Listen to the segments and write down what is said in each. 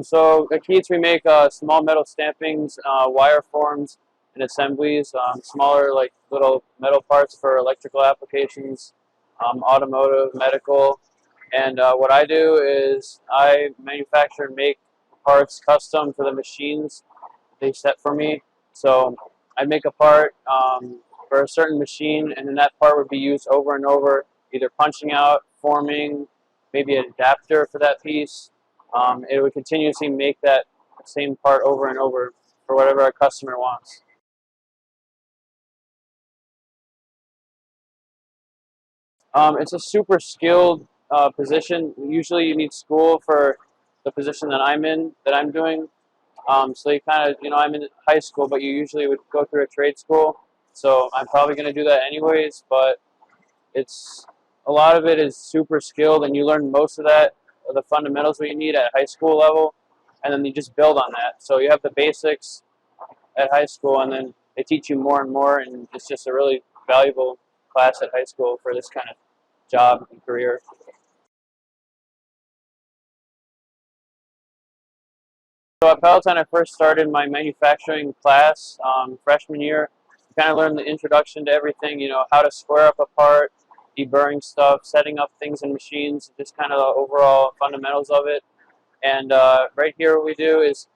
So at Keats we make small metal stampings, wire forms, and assemblies, smaller like little metal parts for electrical applications, automotive, medical. And what I do is I manufacture and make parts custom for the machines they set for me. So I make a part for a certain machine, and then that part would be used over and over, either punching out, forming, maybe an adapter for that piece. It would continuously make that same part over and over for whatever our customer wants. It's a super skilled position. Usually you need school for the position that I'm in, that I'm doing. So you kind of, I'm in high school, but you usually would go through a trade school. So I'm probably going to do that anyways, but it's a lot of it is super skilled, and you learn most of that, the fundamentals that you need at high school level, and then you just build on that. So you have the basics at high school, and then they teach you more and more, and it's just a really valuable class at high school for this kind of job and career. So at Palatine, I first started my manufacturing class freshman year. Kind of learned the introduction to everything, how to square up a part, deburring stuff, setting up things in machines, just kind of the overall fundamentals of it. And right here, what we do is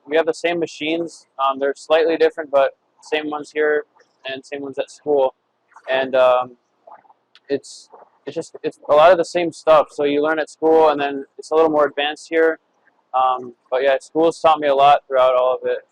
we have the same machines. They're slightly different, but same ones here and same ones at school. And it's it's a lot of the same stuff. So you learn at school, and then it's a little more advanced here. But yeah, school's taught me a lot throughout all of it.